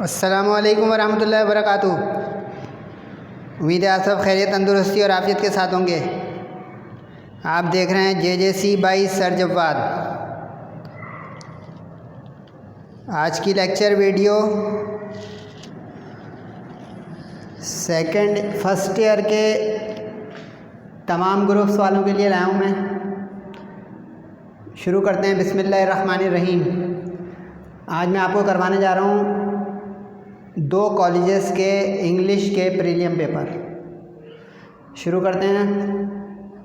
अस्सलामुअलैकुम वरहमतुल्लाहि वबरकातुहू। उम्मीद है आप सब खैरियत, तंदुरुस्ती और आफियत के साथ होंगे। आप देख रहे हैं JJC बाई सर जवाद। आज की लेक्चर वीडियो फर्स्ट ईयर के तमाम ग्रुप्स वालों के लिए लाया हूँ मैं। शुरू करते हैं बिस्मिल्लाहिर्रहमानिर्रहीम। आज मैं आपको करवाने जा रहा हूँ 2 कॉलेजेस के इंग्लिश के प्रीलियम पेपर। शुरू करते हैं।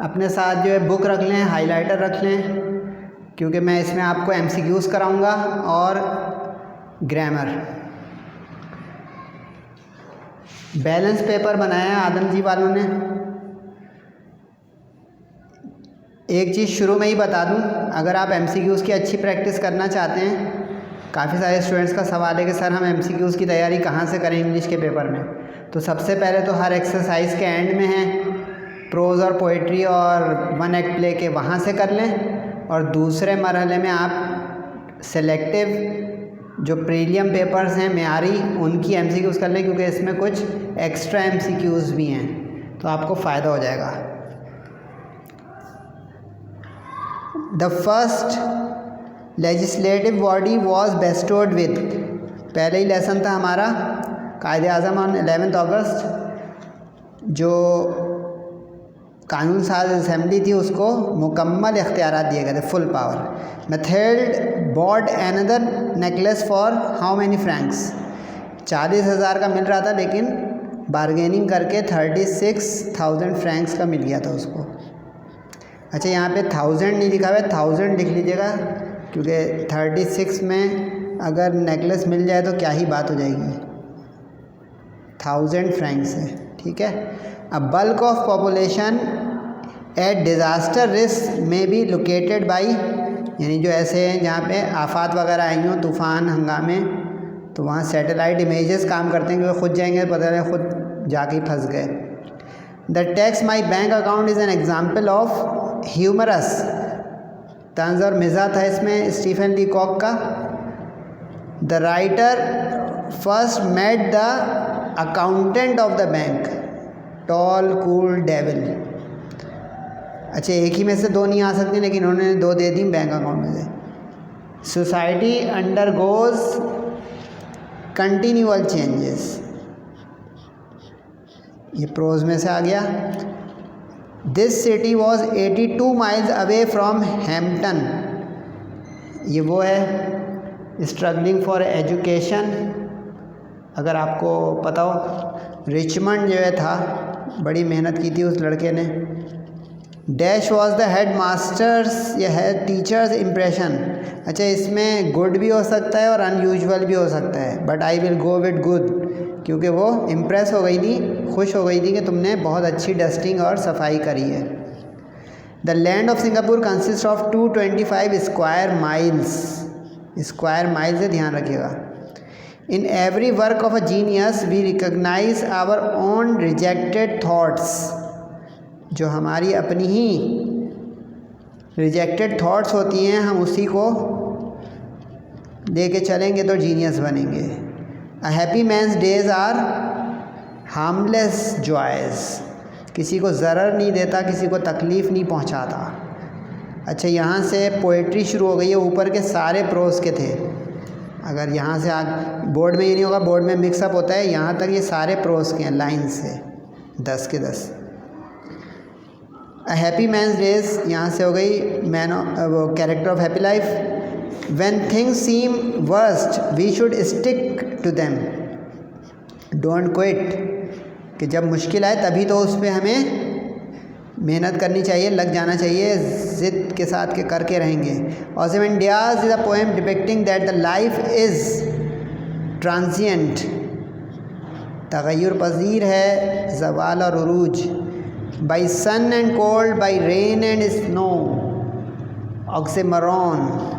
अपने साथ जो है बुक रख लें, हाइलाइटर रख लें, क्योंकि मैं इसमें आपको MCQs कराऊंगा और ग्रामर। बैलेंस पेपर बनाया है आदम जी वालों ने। एक चीज़ शुरू में ही बता दूं, अगर आप MCQs की अच्छी प्रैक्टिस करना चाहते हैं, काफ़ी सारे स्टूडेंट्स का सवाल है कि सर हम MCQs की तैयारी कहाँ से करें इंग्लिश के पेपर में। तो सबसे पहले तो हर एक्सरसाइज के एंड में है प्रोज़ और पोइट्री और 1 एक्ट प्ले के, वहाँ से कर लें। और दूसरे मरहले में आप सेलेक्टिव जो प्रीलियम पेपर्स हैं मेयारी, उनकी MCQs कर लें, क्योंकि इसमें कुछ एक्स्ट्रा MCQs भी हैं, तो आपको फ़ायदा हो जाएगा। The first legislative body was bestowed with, पहले ही लेसन था हमारा कायदे आज़म ऑन 11 अगस्त। जो कानून साज असेंबली थी उसको मुकम्मल इख्तियारात दिए गए थे, full power. Mathilde bought another necklace for how many francs, 40,000 का मिल रहा था, लेकिन बारगेनिंग करके 36,000 फ्रैंक्स का मिल गया था उसको। अच्छा, यहाँ पे 1000 नहीं लिखा हुआ है, 1000 लिख लीजिएगा, क्योंकि 36 में अगर नेकलेस मिल जाए तो क्या ही बात हो जाएगी। 1000 फ्रैंक्स है, ठीक है। A bulk of population at disaster risk में बी लोकेटेड बाई, यानी जो ऐसे हैं जहाँ पे आफात वगैरह आई हों, तूफ़ान, हंगामे, तो वहाँ सैटेलाइट इमेजेस काम करते हैं, क्योंकि खुद जाएंगे पता नहीं खुद जाके फंस गए। The text my bank account is an example of humorous, तंज और मिज़ा था इसमें स्टीफन लीकॉक का। The writer first met the accountant of the bank, tall cool devil. अच्छा, एक ही में से 2 नहीं आ सकती, लेकिन उन्होंने 2 दे दी बैंक अकाउंट में से। Society under goes continual changes, ये प्रोज में से आ गया। This city was 82 miles away from Hampton, ये वो है स्ट्रगलिंग फॉर एजुकेशन। अगर आपको पता हो, रिचमंड जो है था, बड़ी मेहनत की थी उस लड़के ने। Dash was the head masters या हेड टीचर्स इम्प्रेशन। अच्छा, इसमें गुड भी हो सकता है और अनयूजुअल भी हो सकता है, but I will go with good, क्योंकि वो इम्प्रेस हो गई थी, खुश हो गई थी कि तुमने बहुत अच्छी डस्टिंग और सफाई करी है। The land of Singapore consist of 225 square miles, square mile से ध्यान रखिएगा। In every work of a genius we recognise our own rejected thoughts, जो हमारी अपनी ही रिजेक्टेड थाट्स होती हैं, हम उसी को लेके चलेंगे तो जीनियस बनेंगे। A happy man's days are harmless joys, किसी को ज़रर नहीं देता, किसी को तकलीफ़ नहीं पहुंचाता। अच्छा, यहाँ से पोइट्री शुरू हो गई है, ऊपर के सारे प्रोज के थे। अगर यहाँ से बोर्ड में ये नहीं होगा, बोर्ड में मिक्सअप होता है, यहाँ तक ये सारे प्रोज के हैं लाइन से 10 के 10। A happy man's days यहाँ से हो गई वो character of happy life. When things seem worst, we should stick to them. Don't quit, कि जब मुश्किल आए तभी तो उस पर हमें मेहनत करनी चाहिए, लग जाना चाहिए, ज़िद के साथ के करके रहेंगे। Ozymandias is a poem depicting that the life is transient, तग़य्युर पज़ीर है ज़वाल और उरूज। By sun and cold, by rain and snow, oxymoron.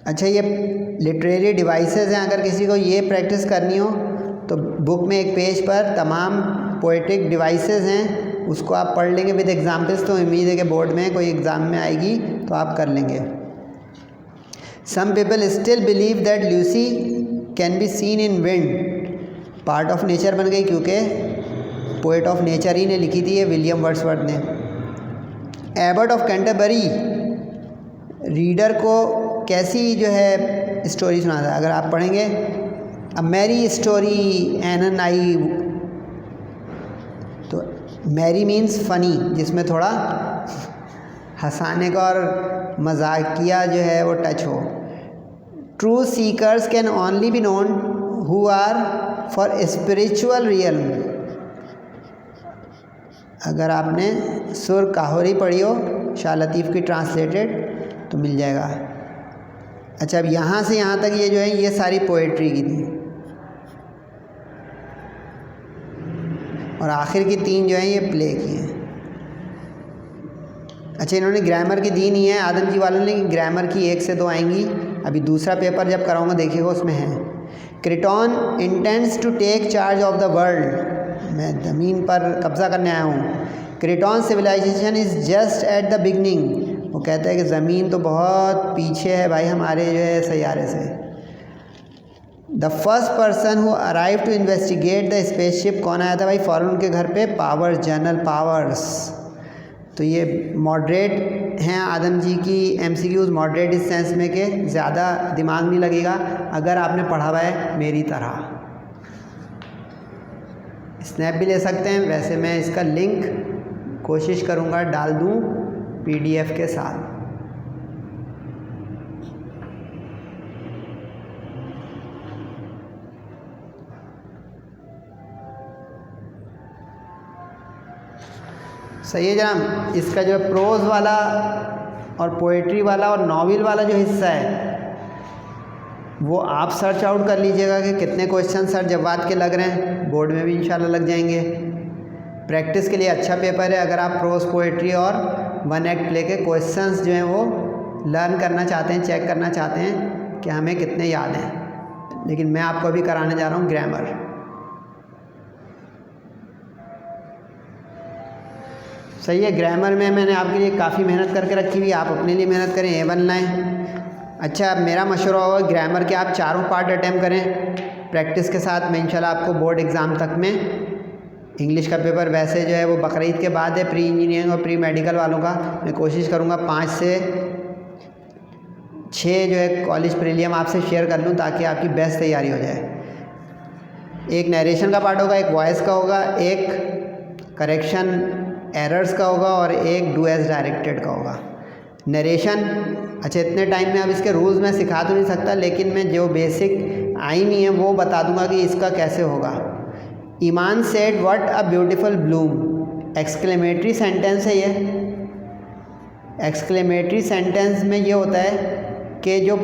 अच्छा, ये लिटरेरी डिवाइसेस हैं, अगर किसी को ये प्रैक्टिस करनी हो तो बुक में एक पेज पर तमाम पोएटिक डिवाइसेस हैं, उसको आप पढ़ लेंगे विद एग्जाम्पल्स, तो उम्मीद है कि बोर्ड में कोई एग्ज़ाम में आएगी तो आप कर लेंगे। Some people still believe that Lucy can be seen in wind, part of nature बन गई क्योंकि पोएट ऑफ नेचर ही ने लिखी थी ये विलियम वर्ड्सवर्थ ने। एबट ऑफ कैंटरबरी रीडर को कैसी जो है स्टोरी सुनाता है, अगर आप पढ़ेंगे अ मैरी स्टोरी एन आई, तो मैरी मीन्स फ़नी, जिसमें थोड़ा हंसाने का और मजाकिया जो है वो टच हो। True seekers can only be known who are for spiritual realm. अगर आपने सुर काहोरी पढ़ी हो शाह लतीफ़ की ट्रांसलेटेड तो मिल जाएगा। अच्छा, अब यहाँ से यहाँ तक ये जो है ये सारी पोएट्री की थी, और आखिर की 3 जो है ये प्ले की हैं। अच्छा, इन्होंने ग्रामर की दी नहीं है आदम जी वालों ने, ग्रामर की 1 से 2 आएंगी। अभी दूसरा पेपर जब कराऊंगा देखिएगा उसमें है। Kreton intends to take charge of the world, मैं ज़मीन पर कब्ज़ा करने आया हूँ। Kreton civilisation is just at the beginning, वो कहता है कि ज़मीन तो बहुत पीछे है भाई हमारे जो है सैयारे से। The first person who arrive to investigate the spaceship, कौन आया था भाई फ़ौरन उनके घर पे? Powers, General Powers. तो ये मॉडरेट हैं आदम जी की MCQs, मॉडरेट इस सेंस में कि ज़्यादा दिमाग नहीं लगेगा अगर आपने पढ़ा हुआ है मेरी तरह। स्नैप भी ले सकते हैं, वैसे मैं इसका लिंक कोशिश करूँगा डाल दूँ PDF के साथ। सही है जनाब। इसका जो प्रोज वाला और पोएट्री वाला और नॉवेल वाला जो हिस्सा है वो आप सर्च आउट कर लीजिएगा कि कितने क्वेश्चन सर जवाब के लग रहे हैं, बोर्ड में भी इंशाल्लाह लग जाएंगे। प्रैक्टिस के लिए अच्छा पेपर है अगर आप प्रोज, पोएट्री और 1 एक्ट प्ले के क्वेश्चंस जो हैं वो लर्न करना चाहते हैं, चेक करना चाहते हैं कि हमें कितने याद हैं। लेकिन मैं आपको अभी कराने जा रहा हूँ ग्रामर। सही है, ग्रामर में मैंने आपके लिए काफ़ी मेहनत करके रखी हुई, आप अपने लिए मेहनत करें, A1 लाएँ। अच्छा, मेरा मशवरा होगा ग्रामर के आप 4 पार्ट अटैम्प्ट करें प्रैक्टिस के साथ में, इंशाल्लाह आपको बोर्ड एग्ज़ाम तक में। इंग्लिश का पेपर वैसे जो है वो बकरीद के बाद है, प्री इंजीनियरिंग और प्री मेडिकल वालों का। मैं कोशिश करूँगा 5 से 6 जो है कॉलेज प्रीलियम आपसे शेयर कर लूँ ताकि आपकी बेस्ट तैयारी हो जाए। एक नरेशन का पार्ट होगा, एक वॉइस का होगा, एक करेक्शन एरर्स का होगा और एक डू एज डायरेक्टेड का होगा। नरेशन, अच्छा इतने टाइम में अब इसके रूल्स मैं सिखा तो नहीं सकता, लेकिन मैं जो बेसिक आई नहीं है वो बता दूंगा कि इसका कैसे होगा। Iman said what a beautiful bloom, exclamatory sentence है ये। एक्सक्लेमेटरी सेंटेंस में ये होता है कि जो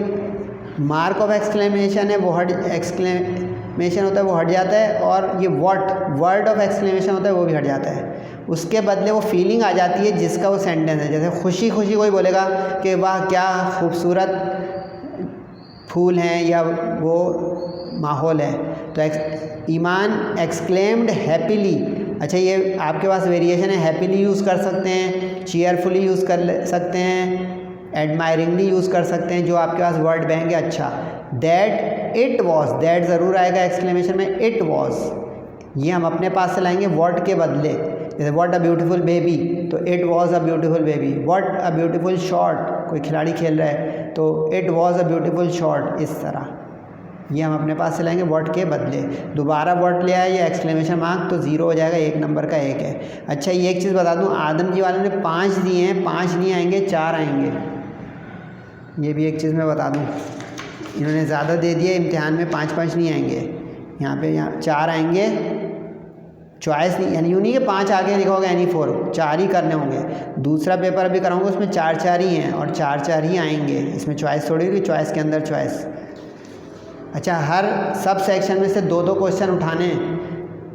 मार्क ऑफ एक्सक्लेमेशन है वो एक्सक्लेमेशन होता है वो हट जाता है, और ये वर्ड ऑफ एक्सक्लेमेशन होता है वो भी हट जाता है। उसके बदले वो फीलिंग आ जाती है जिसका वो सेंटेंस है। जैसे खुशी खुशी कोई बोलेगा कि वाह क्या खूबसूरत फूल हैं या वो माहौल है, तो ईमान एक्सक्लेम्ड हैप्पीली। अच्छा, ये आपके पास वेरिएशन है, हैप्पीली यूज़ कर सकते हैं, चीयरफुली यूज़ कर सकते हैं, एडमायरिंगली यूज़ कर सकते हैं, जो आपके पास वर्ड बैंक है। अच्छा, दैट इट वॉज, दैट ज़रूर आएगा एक्सक्लेमेशन में, इट वॉज ये हम अपने पास से लाएंगे व्हाट के बदले। जैसे व्हाट अ ब्यूटीफुल बेबी, तो it was a beautiful baby. What a beautiful shot, कोई खिलाड़ी खेल रहा है तो it was a beautiful shot. इस तरह ये हम अपने पास से लाएंगे व्हाट के बदले। दोबारा व्हाट ले आए या एक्सक्लेमेशन मार्क तो 0 हो जाएगा, 1 नंबर का 1 है। अच्छा, ये एक चीज़ बता दूं, आदम जी वालों ने 5 दिए हैं, 5 नहीं आएंगे 4 आएंगे। ये भी एक चीज़ मैं बता दूं, इन्होंने ज़्यादा दे दिया, इम्तिहान में 5-5 नहीं आएंगे, यहाँ 4 आएंगे। चॉइस नहीं, यानी यूँ नहीं कि 5 आगे लिखा होगा एनी 4, 4 ही करने होंगे। दूसरा पेपर अभी कराऊंगा उसमें 4-4 ही हैं और 4-4 ही आएंगे, इसमें चॉइस थोड़ी होगी, चॉइस के अंदर चॉइस। अच्छा, हर सब सेक्शन में से 2-2 क्वेश्चन उठाने,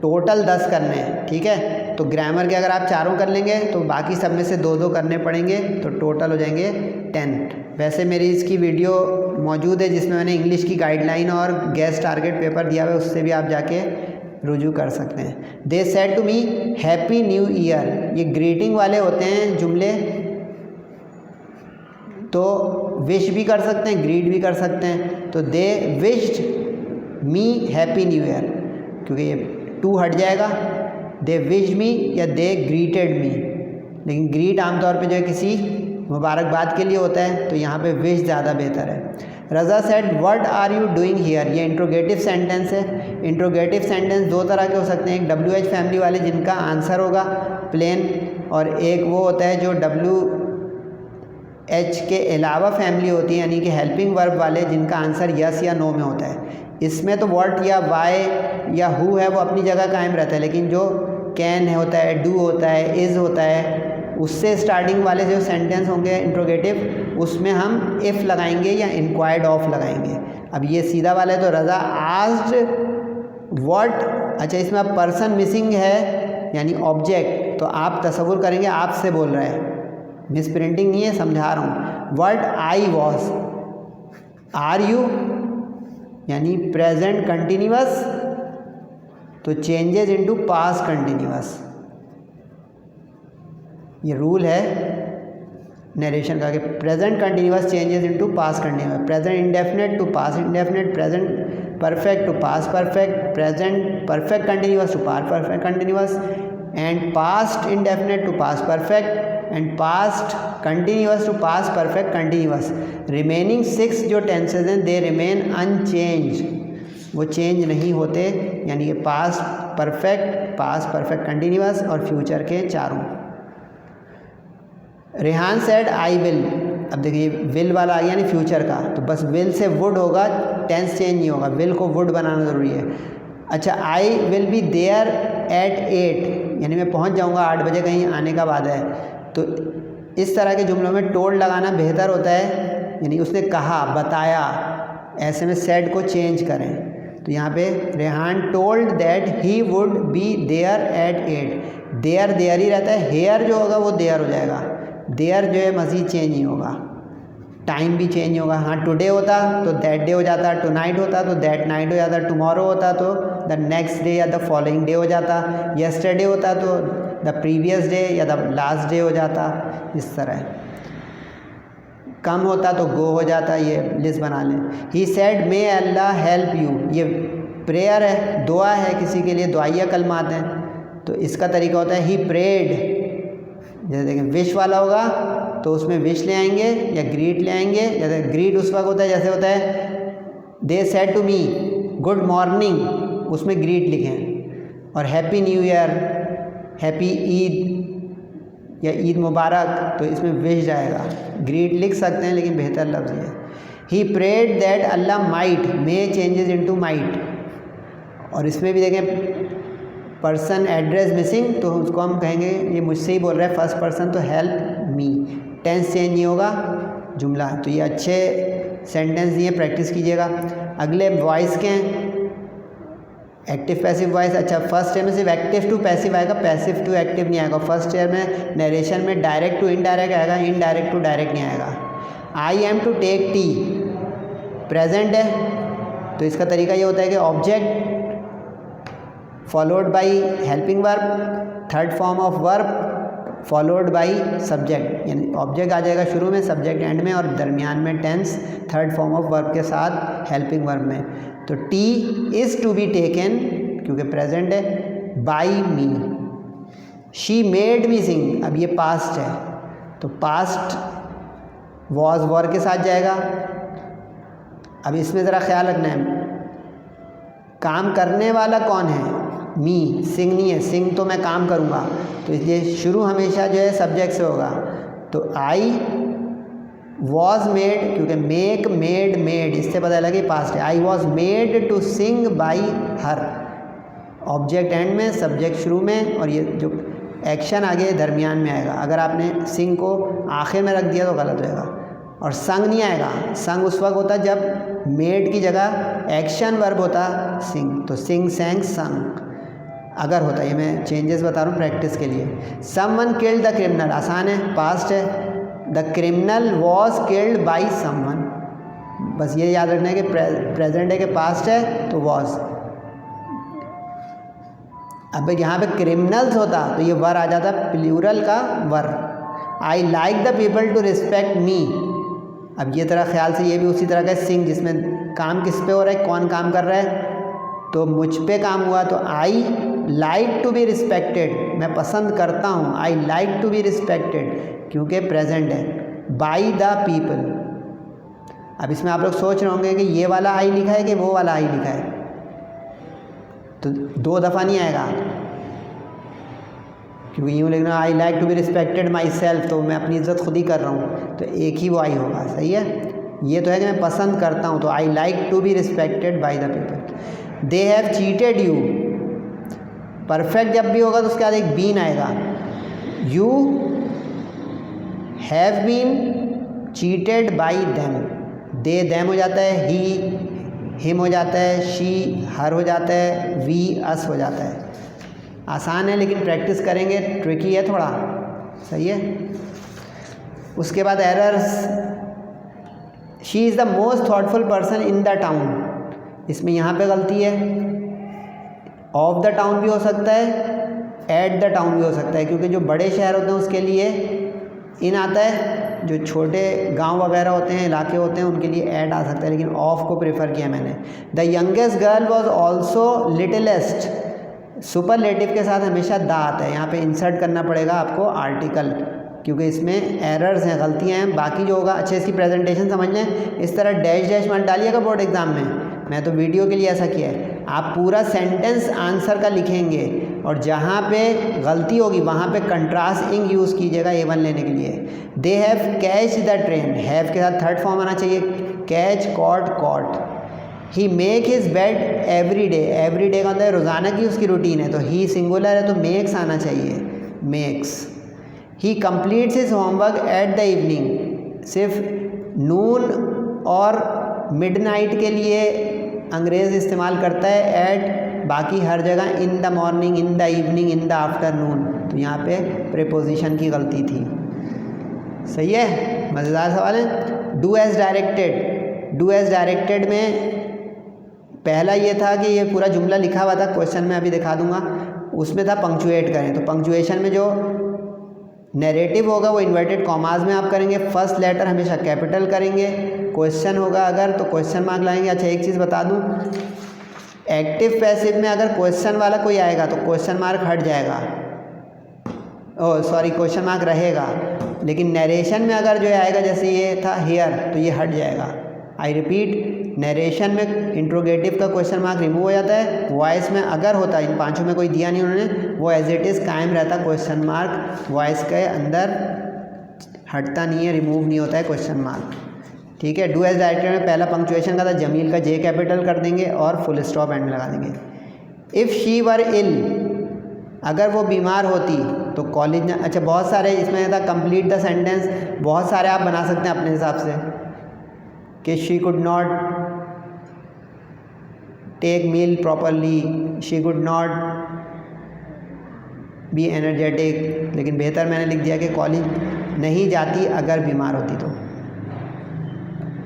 टोटल 10 करने हैं, ठीक है। तो ग्रामर के अगर आप 4 कर लेंगे तो बाकी सब में से 2-2 करने पड़ेंगे, तो टोटल हो जाएंगे 10। वैसे मेरी इसकी वीडियो मौजूद है जिसमें मैंने इंग्लिश की गाइडलाइन और गेस्ट टारगेट पेपर दिया हुआ है, उससे भी आप जाके रुजू कर सकते हैं। They said to me happy new year, ये ग्रीटिंग वाले होते हैं जुमले, तो विश भी कर सकते हैं, ग्रीट भी कर सकते हैं। तो they wished me happy new year, क्योंकि ये टू हट जाएगा, दे विश्ड मी या दे ग्रीटेड मी। लेकिन ग्रीट आमतौर पे जो है किसी मुबारकबाद के लिए होता है, तो यहाँ पे विश ज़्यादा बेहतर है। Raza said what are you doing here, ये इंट्रोगेटिव सेंटेंस है। इंट्रोगेटिव सेंटेंस दो तरह के हो सकते हैं, एक WH फैमिली वाले जिनका आंसर होगा प्लेन, और एक वो होता है जो WH के अलावा फैमिली होती है, यानी कि हेल्पिंग वर्ब वाले जिनका आंसर यस या नो में होता है। इसमें तो व्हाट या वाई या हु है वो अपनी जगह कायम रहता है, लेकिन जो कैन होता है, डू होता है, इज़ होता है, उससे स्टार्टिंग वाले जो सेंटेंस होंगे इंट्रोगेटिव, उसमें हम इफ़ लगाएंगे या इंक्वायर्ड ऑफ लगाएंगे। अब ये सीधा वाला है, तो रज़ा आस्क्ड व्हाट, अच्छा इसमें अब पर्सन मिसिंग है यानी ऑब्जेक्ट, तो आप तसव्वुर करेंगे आपसे बोल रहा है, मिस प्रिंटिंग नहीं है, समझा रहा हूँ। What I was, are you यानी प्रेजेंट कंटिन्यूअस, तो चेंजेस इनटू पास्ट कंटिन्यूअस। ये रूल है नरेशन का कि present continuous changes into past continuous, present indefinite to past indefinite, present perfect to past perfect, present perfect continuous to past perfect continuous, and past indefinite to past perfect, and past continuous to past perfect continuous. Remaining 6 जो tenses हैं they remain unchange, वो change नहीं होते, यानी कि past perfect continuous और future के चारों। रेहान सेड आई विल, अब देखिए विल वाला आ गया यानी फ्यूचर का, तो बस विल से वुड होगा, टेंस चेंज नहीं होगा, विल को वुड बनाना ज़रूरी है। अच्छा I will be there at 8, यानी मैं पहुंच जाऊंगा 8 बजे, कहीं आने का वादा है। तो इस तरह के जुमलों में टोल्ड लगाना बेहतर होता है, यानी उसने कहा, बताया, ऐसे में सेड को चेंज करें। तो यहाँ पे Rehan told that he would be there at 8, there ही रहता है, हेयर जो होगा वो देयर हो जाएगा, देयर जो है मज़ीद चेंज नहीं होगा, टाइम भी चेंज होगा। हाँ टुडे होता तो दैट डे हो जाता, टू नाइट होता तो दैट नाइट हो जाता, टुमारो होता तो द नेक्स्ट डे या द फॉलोइंग डे हो जाता, येस्टरडे होता तो द प्रीवियस डे या द लास्ट डे हो जाता, इस तरह। कम होता तो गो हो जाता, ये लिस्ट बना लें। He said may Allah help you, ये प्रेयर है, दुआ है, किसी के लिए दुआइया कलमात हैं, तो इसका तरीका होता है ही प्रेड। जैसे देखें विश वाला होगा तो उसमें विश ले आएंगे या ग्रीट ले आएंगे, जैसे ग्रीट उस वक्त होता है जैसे होता है they said to me good morning, उसमें ग्रीट लिखें, और happy new year, happy Eid या ईद मुबारक, तो इसमें विश जाएगा, ग्रीट लिख सकते हैं लेकिन बेहतर लफ्ज़ है। He prayed that Allah might, may changes into might, और इसमें भी देखें पर्सन एड्रेस मिसिंग, तो उसको हम कहेंगे ये मुझसे ही बोल रहा है फर्स्ट पर्सन, तो हेल्प मी, टेंस चेंज नहीं होगा जुमला। तो ये अच्छे सेंटेंस दिए, प्रैक्टिस कीजिएगा। अगले वॉइस के एक्टिव पैसिव वॉइस। अच्छा फर्स्ट ईयर में सिर्फ एक्टिव टू पैसिव आएगा, पैसिव टू एक्टिव नहीं आएगा। फर्स्ट ईयर में नरेशन में डायरेक्ट टू इनडायरेक्ट आएगा, इनडायरेक्ट टू डायरेक्ट नहीं आएगा। I am to take tea, present है, तो इसका तरीका ये होता है कि object followed by helping verb, third form of verb followed by subject, यानी ऑब्जेक्ट आ जाएगा शुरू में, सब्जेक्ट एंड में, और दरमियान में tense third form of verb के साथ हेल्पिंग वर्ब में। तो it is to be taken क्योंकि प्रेजेंट है, by me. She made me sing, अब ये पास्ट है तो पास्ट वॉज वर के साथ जाएगा। अब इसमें ज़रा ख्याल रखना है, काम करने वाला कौन है, मी, सिंग नहीं है, सिंग तो मैं काम करूँगा, तो इसलिए शुरू हमेशा जो है सब्जेक्ट से होगा। तो आई वॉज मेड, क्योंकि मेक मेड मेड, इससे पता लगे पास्ट है। I was made to sing by her, object end में, सब्जेक्ट शुरू में, और ये जो एक्शन आगे दरमियान में आएगा। अगर आपने सिंग को आखिर में रख दिया तो गलत होएगा। और संग नहीं आएगा, संग उस वक्त होता जब मेड की जगह एक्शन वर्ब होता सिंग, तो सिंग सेंग संग अगर होता। ये मैं चेंजेस बता रहा हूँ प्रैक्टिस के लिए। समवन किल्ड द क्रिमिनल, आसान है, पास्ट है। The criminal was killed by someone, बस ये याद रखना है कि प्रेजेंट है कि पास्ट है तो वॉज। अब यहाँ पे क्रिमिनल्स होता तो ये वर आ जाता प्लूरल का were. I like the people to respect me, अब ये तरह ख्याल से ये भी उसी तरह का सिंग, जिसमें काम किस पे हो रहा है, कौन काम कर रहा है, तो मुझ पे काम हुआ, तो I like to be respected, मैं पसंद करता हूँ, I like to be respected, क्योंकि प्रेजेंट है, बाई द पीपल। अब इसमें आप लोग सोच रहे होंगे कि ये वाला आई लिखा है कि वो वाला आई लिखा है, तो 2 दफ़ा नहीं आएगा, क्योंकि यूँ लिखना I like to be respected myself, तो मैं अपनी इज्जत खुद ही कर रहा हूँ, तो एक ही वो आई होगा। सही है, ये तो है कि मैं पसंद करता हूँ, तो I like to be respected by the people. They have cheated you, perfect जब भी होगा तो उसके बाद एक बीन आएगा, you have been cheated by them, they them हो जाता है, ही हिम हो जाता है, शी हर हो जाता है, वी अस हो जाता है। आसान है लेकिन प्रैक्टिस करेंगे, ट्रिकी है थोड़ा। सही है। उसके बाद errors, she is the most thoughtful person in the town, इसमें यहाँ पे गलती है, ऑफ द टाउन भी हो सकता है, एट द टाउन भी हो सकता है, क्योंकि जो बड़े शहर होते हैं उसके लिए इन आता है, जो छोटे गांव वगैरह होते हैं, इलाके होते हैं, उनके लिए ऐड आ सकता है, लेकिन ऑफ को प्रेफर किया मैंने। The youngest girl was also littlest, superlative के साथ हमेशा द आता है, यहाँ पे इंसर्ट करना पड़ेगा आपको आर्टिकल, क्योंकि इसमें एरर्स हैं, गलतियाँ हैं। बाकी जो होगा अच्छे इसकी प्रेजेंटेशन समझ लें, इस तरह डैश डैश मत डालिएगा बोर्ड एग्जाम में, मैं तो वीडियो के लिए ऐसा किया है। आप पूरा सेंटेंस आंसर का लिखेंगे और जहाँ पे गलती होगी वहाँ पे कंट्रास्ट इंग यूज़ कीजिएगा A1 लेने के लिए। They have catch the train, have के साथ थर्ड फॉर्म आना चाहिए, catch, caught, caught. He make his bed every day, every day का मतलब रोज़ाना की उसकी रूटीन है, तो ही सिंगुलर है तो मेक्स आना चाहिए, makes. He completes his homework at the evening, सिर्फ नून और मिडनाइट के लिए अंग्रेज़ इस्तेमाल करता है एट, बाकी हर जगह in the morning, in the evening, in the afternoon, तो यहाँ पे प्रीपोजिशन की गलती थी। सही है, मज़ेदार सवाल है। Do as directed, do as directed में पहला ये था कि ये पूरा जुमला लिखा हुआ था, क्वेश्चन में अभी दिखा दूंगा, उसमें था पंक्चुएट करें, तो पंक्चुएशन में जो नैरेटिव होगा वो इन्वर्टेड कॉमाज में आप करेंगे, फर्स्ट लेटर हमेशा कैपिटल करेंगे, क्वेश्चन होगा अगर तो क्वेश्चन मार्क लाएंगे। अच्छा एक चीज़ बता दूं, एक्टिव पैसिव में अगर क्वेश्चन वाला कोई आएगा तो क्वेश्चन मार्क हट जाएगा, ओह सॉरी क्वेश्चन मार्क रहेगा, लेकिन नरेशन में अगर जो आएगा जैसे ये था हियर तो ये हट जाएगा। आई रिपीट, नरेशन में इंट्रोगेटिव का क्वेश्चन मार्क रिमूव हो जाता है, वॉइस में अगर होता, इन पांचों में कोई दिया नहीं उन्होंने, वो एज इट इज़ कायम रहता, क्वेश्चन मार्क वॉइस के अंदर हटता नहीं है, रिमूव नहीं होता है क्वेश्चन मार्क। ठीक है। डू एज डायरेक्टेड में पहला पंक्चुएशन का था, जमील का जे कैपिटल कर देंगे और फुल स्टॉप एंड में लगा देंगे। इफ़ शी वर इल, अगर वो बीमार होती तो कॉलेज, अच्छा बहुत सारे इसमें था कंप्लीट द सेंटेंस, बहुत सारे आप बना सकते हैं अपने हिसाब से, कि she could not take meal properly, she could not be energetic, लेकिन बेहतर मैंने लिख दिया कि कॉलेज नहीं जाती अगर बीमार होती तो,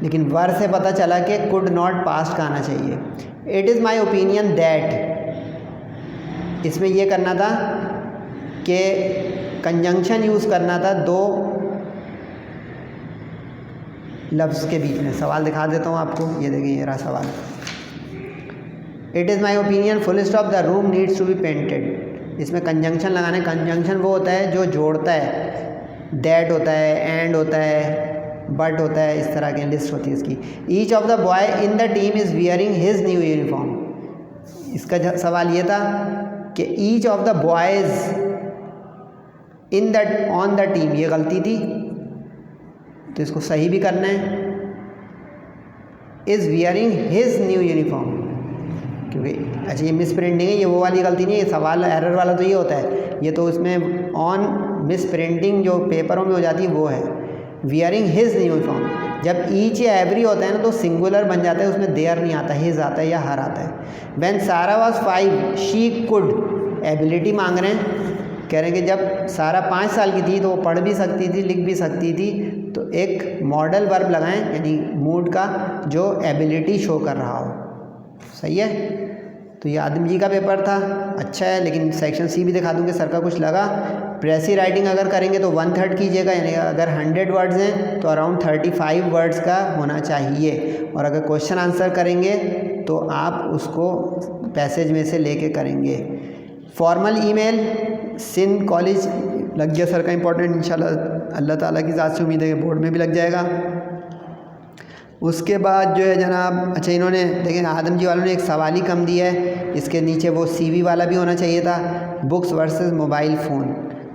लेकिन वर से पता चला कि कुड नॉट पास्ट का आना चाहिए। It is my opinion that, इसमें यह करना था कि कंजंक्शन यूज़ करना था दो लफ्ज़ के बीच में। सवाल दिखा देता हूँ आपको, ये देखिए ये रहा सवाल। It is my opinion full stop the room needs to be painted, इसमें कंजंक्शन लगाना है। कंजंक्शन वो होता है जो जोड़ता है, दैट होता है, एंड होता है, बट होता है, इस तरह की लिस्ट होती है इसकी। Each of the boy in the team is wearing his new uniform, इसका सवाल ये था कि each of the boys in the on the team, ये गलती थी तो इसको सही भी करना है। Is wearing his new uniform, क्योंकि अच्छा ये मिस प्रिंटिंग है, ये वो वाली गलती नहीं है, सवाल एरर वाला तो ये होता है, ये तो उसमें ऑन मिस प्रिंटिंग जो पेपरों में हो जाती है वो है। वियरिंग हिज यूनिफॉर्म, जब ईच या एवरी होता है ना तो सिंगुलर बन जाता है, उसमें देयर नहीं आता, हिज आता है या हर आता है। व्हेन सारा वाज 5 शी कुड, एबिलिटी मांग रहे हैं, कह रहे हैं कि जब सारा 5 साल की थी तो वो पढ़ भी सकती थी, लिख भी सकती थी, तो एक मॉडल वर्ब लगाएं, यानी मूड का जो एबिलिटी शो कर रहा हो। सही है। तो ये आदम जी का पेपर था, अच्छा है, लेकिन सेक्शन सी भी दिखा दूँगी, सर का कुछ लगा प्रेसी राइटिंग अगर करेंगे तो 1/3 कीजिएगा, यानी अगर 100 वर्ड्स हैं तो अराउंड 35 वर्ड्स का होना चाहिए। और अगर क्वेश्चन आंसर करेंगे तो आप उसको पैसेज में से लेके करेंगे। फॉर्मल ईमेल सिंध कॉलेज लग गया सर का इंपॉर्टेंट, इंशाल्लाह अल्लाह ताला की ज़ात से उम्मीद है कि बोर्ड में भी लग जाएगा। उसके बाद जो है जनाब, अच्छा इन्होंने देखें आदम जी वालों ने एक सवाल ही कम दिया है, इसके नीचे वो CV वाला भी होना चाहिए था। Books versus mobile phone,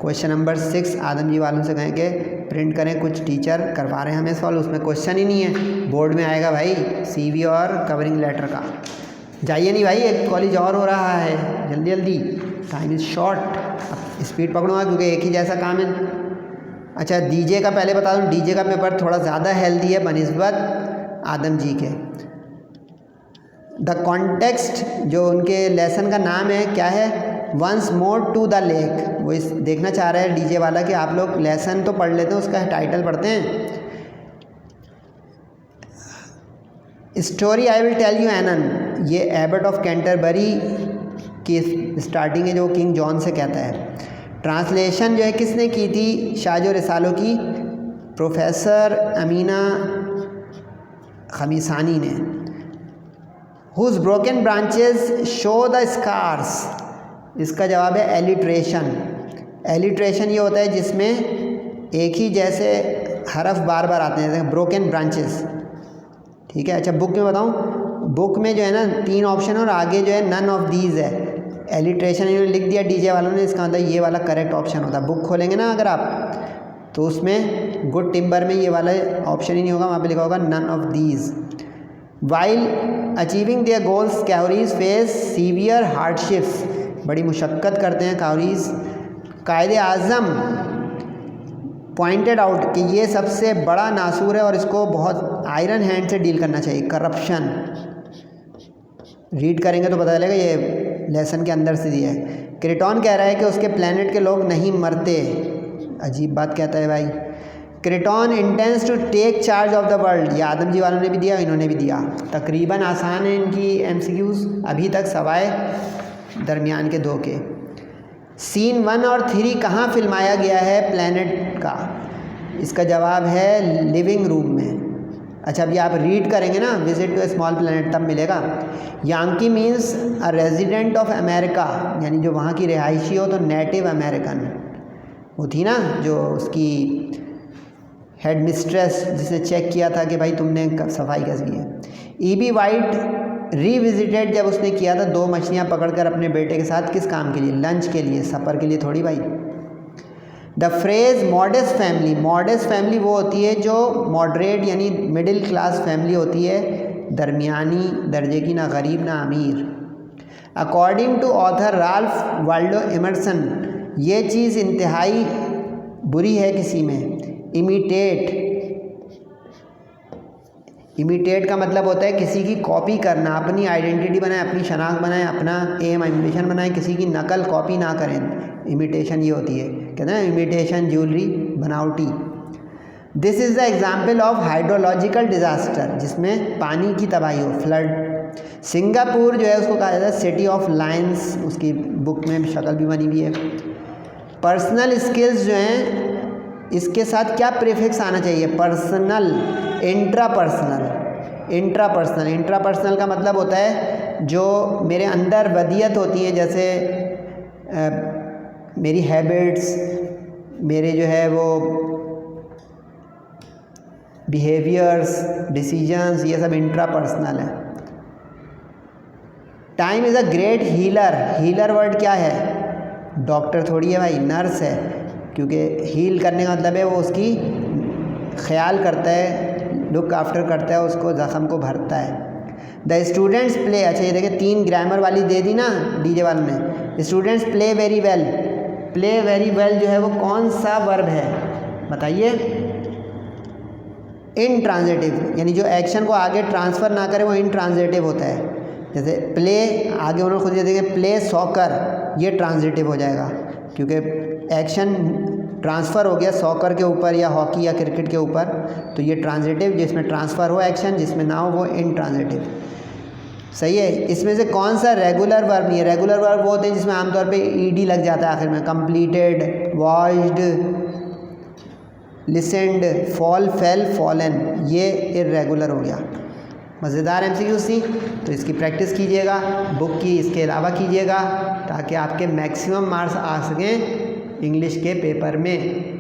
question number 6 आदम जी वालों से कहें कि प्रिंट करें, कुछ टीचर करवा रहे हैं हमें सवाल, उसमें क्वेश्चन ही नहीं है, बोर्ड में आएगा भाई CV और कवरिंग लेटर का। जाइए नहीं भाई, एक कॉलेज और हो रहा है, जल्दी जल्दी, टाइम इज़ शॉर्ट, स्पीड पकड़ूँगा क्योंकि एक ही जैसा काम है। अच्छा DJ का पहले बता दूँ, DJ का पेपर थोड़ा ज़्यादा हेल्दी है बनिस्बत आदम जी के। द कॉन्टेक्स्ट जो उनके लेसन का नाम है क्या है, once more to the lake. वो इस देखना चाह रहे हैं DJ वाला कि आप लोग लेसन तो पढ़ लेते हैं, उसका टाइटल पढ़ते हैं। Story I will tell you anon, ये एबट ऑफ कैंटरबरी की स्टार्टिंग है जो किंग जॉन से कहता है। ट्रांसलेशन जो है किसने की थी शाजो रिसालों की, प्रोफेसर अमीना खमीसानी ने। Whose broken branches show the scars, इसका जवाब है एलिट्रेशन। एलिट्रेशन ये होता है जिसमें एक ही जैसे हरफ बार बार आते हैं, जैसे ब्रोकन ब्रांचेस, ठीक है। अच्छा बुक में बताऊं, बुक में जो है ना 3 ऑप्शन और आगे जो है नन ऑफ दीज है। एलिट्रेशन इन्होंने लिख दिया DJ वालों ने, इसका मतलब ये वाला करेक्ट ऑप्शन होता है। बुक खोलेंगे ना अगर आप तो उसमें गुड टिम्बर में ये वाला ऑप्शन ही नहीं होगा, वहाँ पे लिखा होगा none of these. While achieving their goals काउरीज फेस सीवियर हार्डशिप्स, बड़ी मुशक्क़त करते हैं काउरीज। कायदे आज़म पॉइंटेड आउट कि ये सबसे बड़ा नासूर है और इसको बहुत आयरन हैंड से डील करना चाहिए, करप्शन। रीड करेंगे तो पता चलेगा, ये लेसन के अंदर से दिया है। क्रेटॉन कह रहा है कि उसके प्लेनेट के लोग नहीं मरते, अजीब बात कहता है भाई। Creighton intends to take charge of the world, ये आदम जी वालों ने भी दिया, इन्होंने भी दिया। तकरीबन आसान है इनकी MCQs अभी तक, सवाए दरमियान के 2 के। सीन 1 और 3 कहाँ फिल्माया गया है प्लेनेट का, इसका जवाब है लिविंग रूम में। अच्छा अभी आप रीड करेंगे ना visit to a small planet, तब मिलेगा। Yankee means a resident of America, यानी जो वहाँ की रिहायशी हो तो नेटिव अमेरिकन। वो थी ना जो उसकी हेड मिस्ट्रेस जिसे चेक किया था कि भाई तुमने सफाई कैसे की है। E.B. वाइट रीविजिटेड जब उसने किया था 2 मछलियाँ पकड़कर अपने बेटे के साथ, किस काम के लिए, लंच के लिए, सफ़र के लिए थोड़ी भाई। The phrase modest family, modest family वो होती है जो मॉडरेट यानी मिडिल क्लास फैमिली होती है, दरमियानी दर्जे की, ना गरीब ना अमीर। According to author Ralph Waldo Emerson, ये चीज़ इंतहाई बुरी है किसी में। इमिटेट, इमिटेट का मतलब होता है किसी की कॉपी करना, अपनी आइडेंटिटी बनाए, अपनी शनाख्त बनाए, अपना एम इमिटेशन बनाए, किसी की नकल कॉपी ना करें। इमिटेशन ये होती है, कहते हैं इमिटेशन ज्वेलरी, बनावटी। This is the example of hydrological disaster, जिसमें पानी की तबाही हो, फ्लड। सिंगापुर जो है उसको कहा जाता है सिटी ऑफ लायंस, उसकी बुक में शक्ल भी बनी हुई है। पर्सनल स्किल्स जो हैं इसके साथ क्या प्रीफिक्स आना चाहिए, पर्सनल, इंट्रापर्सनल। इंट्रापर्सनल का मतलब होता है जो मेरे अंदर वदियत होती है, जैसे मेरी हैबिट्स, मेरे जो है वो बिहेवियर्स, डिसीजंस, ये सब इंट्रापर्सनल है। Time is a great healer, healer word क्या है, डॉक्टर थोड़ी है भाई, नर्स है, क्योंकि हील करने का मतलब है वो उसकी ख्याल करता है, लुक आफ्टर करता है, उसको ज़ख़म को भरता है। द स्टूडेंट्स प्ले, अच्छा ये देखिए 3 ग्रामर वाली दे दी ना DJ वालों ने। Students play very well, play very well जो है वो कौन सा वर्ब है बताइए, इन ट्रांजिटिव, यानी जो एक्शन को आगे ट्रांसफ़र ना करे वो इन ट्रांजिटिव होता है। जैसे प्ले, आगे उन्होंने खुद ये देखें प्ले सॉकर, ये ट्रांजिटिव हो जाएगा क्योंकि एक्शन ट्रांसफ़र हो गया सॉकर के ऊपर या हॉकी या क्रिकेट के ऊपर, तो ये ट्रांजिटिव, जिसमें ट्रांसफ़र हो एक्शन, जिसमें ना हो वो इन ट्रांजिटिव। सही है। इसमें से कौन सा रेगुलर वर्ब नहीं है? रेगुलर वर्ब वो होते हैं जिसमें आमतौर पे ईडी लग जाता है आखिर में। Completed, watched, लिसेंड, fall, fail, fallen, ये इर्रेगुलर हो गया। मज़ेदार एमसीक्यू थी, तो इसकी प्रैक्टिस कीजिएगा, बुक की इसके अलावा कीजिएगा, ताकि आपके मैक्सिमम मार्क्स आ सकें इंग्लिश के पेपर में।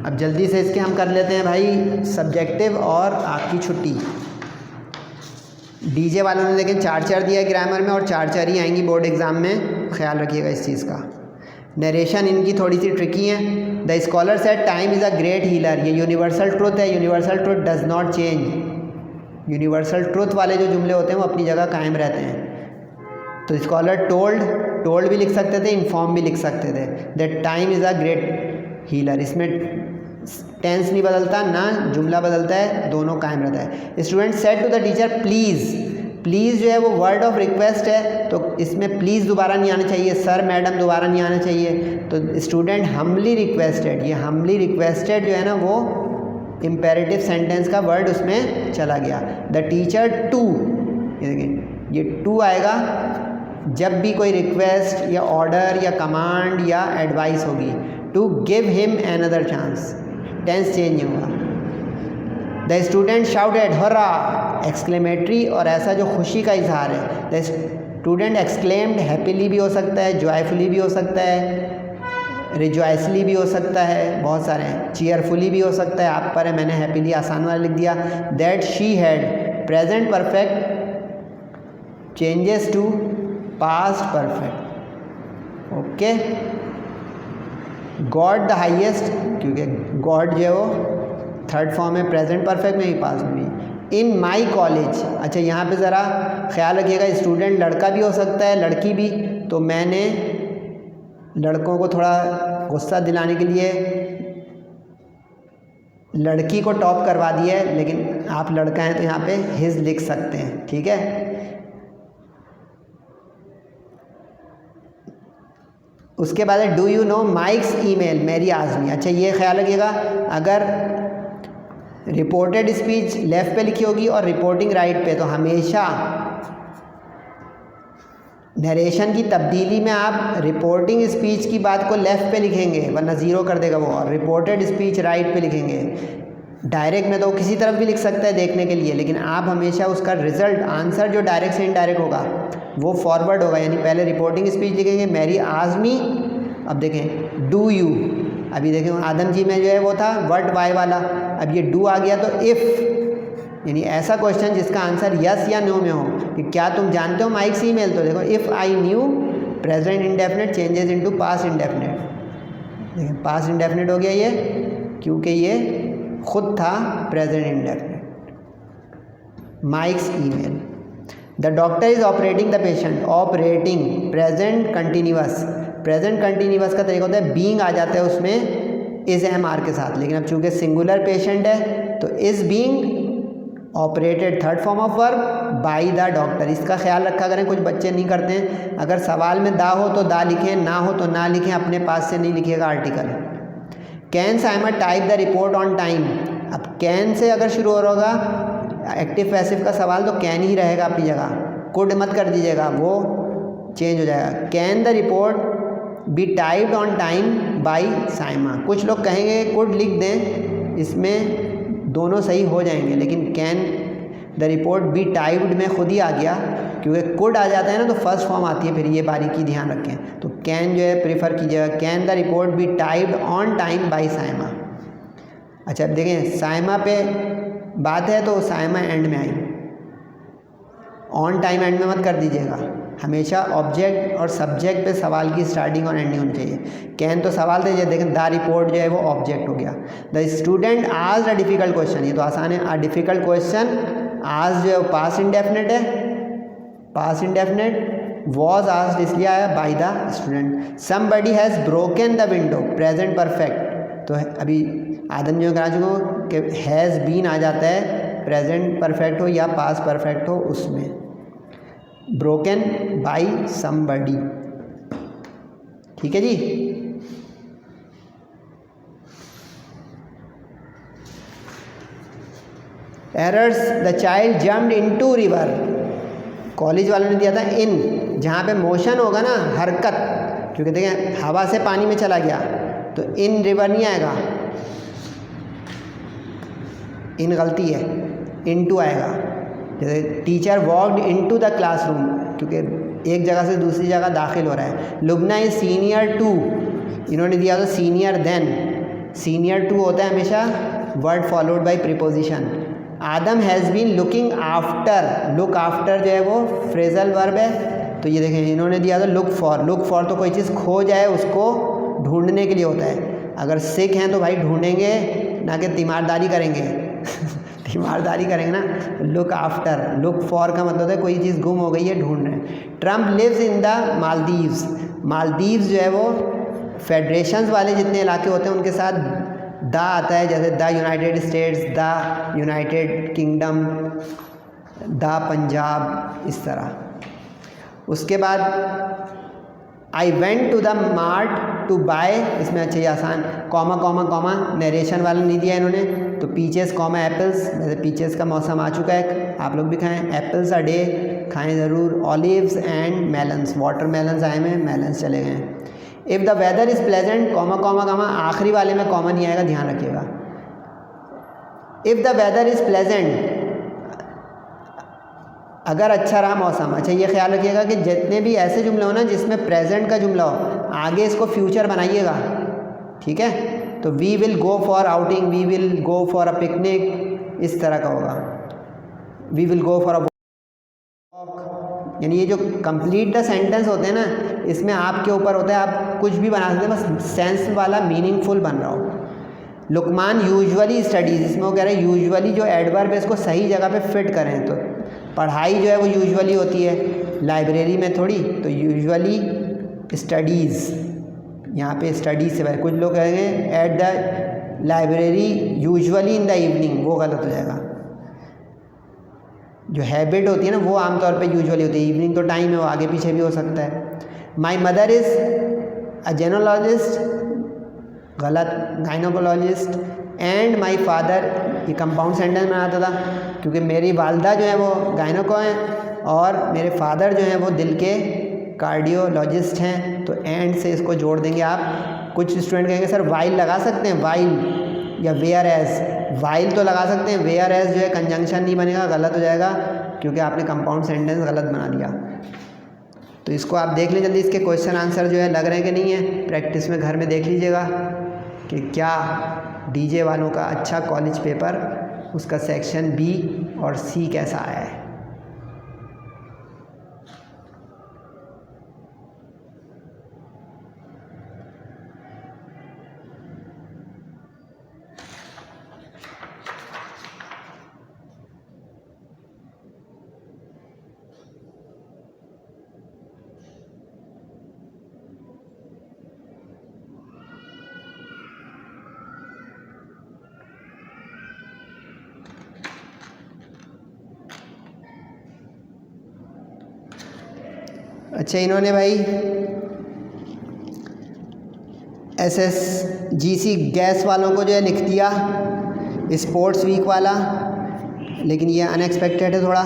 अब जल्दी से इसके हम कर लेते हैं भाई सब्जेक्टिव और आपकी छुट्टी। डीजे वालों ने लेकिन 4 दिया है ग्रामर में, और 4 ही आएंगी बोर्ड एग्ज़ाम में, ख्याल रखिएगा इस चीज़ का। नरेशन इनकी थोड़ी सी ट्रिकी है। The scholar said time is a great healer, ये यूनिवर्सल ट्रुथ है। Universal truth does not change. Universal truth वाले जो जुमले होते हैं वो अपनी जगह कायम रहते हैं। तो स्कॉलर टोल्ड भी लिख सकते थे, इन्फॉर्म भी लिख सकते थे। That time is a great healer, इसमें टेंस नहीं बदलता, ना जुमला बदलता है, दोनों कायम रहता है। Student said to the teacher please, please जो है वो वर्ड ऑफ रिक्वेस्ट है, तो इसमें प्लीज़ दोबारा नहीं आना चाहिए, सर मैडम दोबारा नहीं आना चाहिए। तो स्टूडेंट हम्बली रिक्वेस्टेड, ये हम्बली रिक्वेस्टेड जो है ना वो इम्पेरेटिव सेंटेंस का वर्ड उसमें चला गया। द टीचर टू, ये देखिए ये टू आएगा जब भी कोई रिक्वेस्ट या ऑर्डर या कमांड या एडवाइस होगी। To give him another chance, tense change होगा। The student shouted hurrah, exclamatory और ऐसा जो खुशी का इजहार है। द स्टूडेंट एक्सक्लेम्ड, हैप्पीली भी हो सकता है, जॉयफुली भी हो सकता है, रिजॉयसली भी हो सकता है, बहुत सारे हैं। चीयरफुली भी हो सकता है, आप पर है, मैंने हैप्पीली आसान वाला लिख दिया। That she had, present perfect changes to past perfect. Okay. God the highest, क्योंकि गॉड जो है वो थर्ड फॉर्म है, प्रेजेंट परफेक्ट में भी, पास्ट में भी। इन माई कॉलेज, अच्छा यहाँ पे ज़रा ख्याल रखिएगा, स्टूडेंट लड़का भी हो सकता है, लड़की भी। तो मैंने लड़कों को थोड़ा गुस्सा दिलाने के लिए लड़की को टॉप करवा दिया है, लेकिन आप लड़का हैं तो यहाँ पे हिज लिख सकते हैं, ठीक है। उसके बाद है do you know mics email, मेरी आज़मी। अच्छा ये ख्याल रखिएगा, अगर रिपोर्टेड स्पीच लेफ़्ट पे लिखी होगी और रिपोर्टिंग राइट पे, तो हमेशा नरेशन की तब्दीली में आप रिपोर्टिंग स्पीच की बात को लेफ़्ट पे लिखेंगे, वरना ज़ीरो कर देगा वो, और रिपोर्टेड स्पीच राइट पे लिखेंगे। डायरेक्ट में तो किसी तरफ भी लिख सकता है देखने के लिए, लेकिन आप हमेशा उसका रिज़ल्ट, आंसर जो डायरेक्ट से इनडायरेक्ट होगा वो फॉरवर्ड होगा, यानी पहले रिपोर्टिंग स्पीच लिखेंगे मेरी आज़मी। अब देखें डू यू, अभी देखें आदम जी में जो है वो था वर्ड वाई वाला, अब ये डू आ गया। तो इफ़, यानी ऐसा क्वेश्चन जिसका आंसर यस या नो में हो कि क्या तुम जानते हो माइक्स ईमेल, तो देखो if I knew, present indefinite changes into past indefinite. देखिए पास्ट इंडेफिनिट हो गया ये, क्योंकि ये खुद था present indefinite. Mics email. The doctor is operating the patient, operating present continuous. Present continuous का तरीका होता है बीइंग आ जाता है उसमें इज एम आर के साथ, लेकिन अब चूंकि सिंगुलर पेशेंट है तो is being operated third form of verb by the doctor. इसका ख्याल रखा करें, कुछ बच्चे नहीं करते हैं, अगर सवाल में दा हो तो दा लिखें, ना हो तो ना लिखें, अपने पास से नहीं लिखिएगा आर्टिकल। कैन साइमर type the report on time, अब कैन से अगर शुरू हो रहा होगा एक्टिव पैसिव का सवाल तो कैन ही रहेगा अपनी जगह, कुड मत कर दीजिएगा, वो चेंज हो जाएगा। Can the report be typed on time by Saima. कुछ लोग कहेंगे कुड लिख दें, इसमें दोनों सही हो जाएंगे, लेकिन can the report be typed में खुद ही आ गया, क्योंकि कुड आ जाता है ना तो फर्स्ट फॉर्म आती है, फिर ये बारीकी ध्यान रखें। तो कैन जो है प्रेफर कीजिएगा, can the report be typed on time by Saima. अच्छा अब देखें साइमा पे बात है तो साइमा एंड में आई, ऑन टाइम एंड में मत कर दीजिएगा, हमेशा ऑब्जेक्ट और सब्जेक्ट पे सवाल की स्टार्टिंग और एंडिंग होनी चाहिए। कैन तो सवाल थे, देखें द रिपोर्ट जो है वो ऑब्जेक्ट हो गया। The student asked a difficult question, ये तो आसान है। अ डिफ़िकल्ट क्वेश्चन, आज जो है पास्ट इंडेफिनिट है, पास्ट इंडेफिनिट, वॉज आस्क्ड इसलिए आया by the student. Somebody has broken the window, present perfect, तो अभी आदम जो करा चुका कि हैज़ बीन आ जाता है, प्रेजेंट परफेक्ट हो या पास्ट परफेक्ट हो उसमें। ब्रोकन बाय समबडी, ठीक है जी। Errors, the child jumped into river, college वालों ने दिया था इन, जहाँ पे मोशन होगा ना, हरकत, क्योंकि देखें हवा से पानी में चला गया तो इन रिवर नहीं आएगा, इन गलती है, इनटू आएगा। जैसे teacher walked into the classroom, क्योंकि एक जगह से दूसरी जगह दाखिल हो रहा है। लुबना इज सीनियर टू, इन्होंने दिया तो सीनियर देन, सीनियर टू होता है हमेशा word followed by preposition. Adam has been looking after, look after जो है वो फ्रेजल वर्ब है, तो ये देखें इन्होंने दिया था लुक फॉर। लुक फॉर तो कोई चीज़ खो जाए उसको ढूंढने के लिए होता है। अगर सिक हैं तो भाई ढूंढेंगे, ना कि तीमारदारी करेंगे तीमारदारी करेंगे ना। लुक आफ्टर, लुक फॉर का मतलब है कोई चीज़ गुम हो गई है, ढूंढ रहे हैं। Trump lives in the Maldives, Maldives जो है वो फेडरेशंस वाले जितने इलाके होते हैं उनके साथ द आता है, जैसे the United States, the United Kingdom, the Punjab, इस तरह। उसके बाद I went to the mart to buy, इसमें अच्छा ही आसान, कॉमा कॉमा कॉमा, नरेशन वाला नहीं दिया इन्होंने, तो पीचेस कॉमा एप्पल्स, वैसे पीचेस का मौसम आ चुका है, आप लोग भी खाएं। एप्पल्स अ डे, खाएं ज़रूर। Olives and melons, watermelons आए हैं, मेलन्स चले गए हैं। If the weather is pleasant, comma comma comma, आखिरी वाले में कॉमा नहीं आएगा, ध्यान रखिएगा। If the weather is pleasant, अगर अच्छा रहा मौसम। अच्छा ये ख्याल रखिएगा कि जितने भी ऐसे जुमले हो ना जिसमें प्रेजेंट का जुमला हो, आगे इसको फ्यूचर बनाइएगा, ठीक है। तो we will go for outing, we will go for a picnic, इस तरह का होगा। We will go for a walk, यानी ये जो कंप्लीट द सेंटेंस होते हैं ना, इसमें आपके ऊपर होता है, आप कुछ भी बना सकते हैं, बस सेंस वाला मीनिंगफुल बन रहा हो। लुकमान यूजुअली स्टडीज़, इसमें वो कह रहे हैं यूजुअली जो एडवर्ब है इसको सही जगह पे फिट करें, तो पढ़ाई जो है वो यूजुअली होती है, लाइब्रेरी में थोड़ी, तो यूजुअली स्टडीज़, यहाँ पे स्टडीज़ से कुछ लोग कहेंगे at the library usually in the evening, वो गलत हो जाएगा। जो हैबिट होती है ना वो आमतौर पे यूजुअली होती है, इवनिंग तो टाइम है, वो आगे पीछे भी हो सकता है। माई मदर इज़ अ जेनोलॉजिस्ट, गलत, गाइनोकोलॉजिस्ट। एंड माई फादर, ये कंपाउंड सेंटेंस में आता था, क्योंकि मेरी वालदा जो है वो गाइनोको हैं और मेरे फादर जो हैं वो दिल के कार्डियोलॉजिस्ट हैं, तो एंड से इसको जोड़ देंगे आप। कुछ स्टूडेंट कहेंगे सर वाइल लगा सकते हैं, वाइल या वेयर एज, वाइल तो लगा सकते हैं, वेयर एज जो है कंजंक्शन नहीं बनेगा, गलत हो जाएगा, क्योंकि आपने कंपाउंड सेंटेंस गलत बना दिया। तो इसको आप देख लें जल्दी, इसके क्वेश्चन आंसर जो है लग रहे हैं कि नहीं है, प्रैक्टिस में घर में देख लीजिएगा कि क्या डीजे वालों का अच्छा कॉलेज पेपर, उसका सेक्शन बी और सी कैसा आया है। अच्छा इन्होंने भाई SSGC गैस वालों को जो है लिख दिया स्पोर्ट्स वीक वाला, लेकिन ये अनएक्सपेक्टेड है थोड़ा।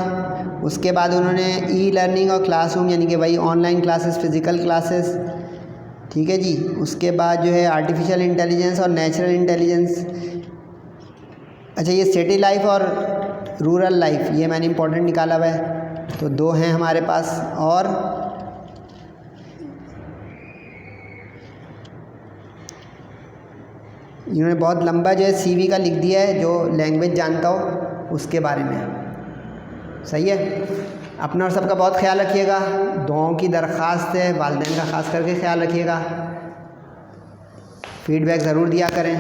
उसके बाद उन्होंने ई लर्निंग और क्लासरूम, यानी कि भाई ऑनलाइन क्लासेस, फिज़िकल क्लासेस, ठीक है जी। उसके बाद जो है आर्टिफिशियल इंटेलिजेंस और नेचुरल इंटेलिजेंस। अच्छा ये सिटी लाइफ और रूरल लाइफ, ये मैंने इंपॉर्टेंट निकाला हुआ है, तो दो हैं हमारे पास। और इन्होंने बहुत लंबा जो है CV का लिख दिया है, जो लैंग्वेज जानता हो उसके बारे में। सही है। अपना और सबका बहुत ख्याल रखिएगा। दुआओं की दरख्वास्त है, वालिदैन का ख़ास करके ख्याल रखिएगा। फीडबैक ज़रूर दिया करें।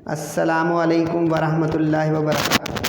अस्सलामु अलैकुम वरहमतुल्लाहि वबरकातुहू।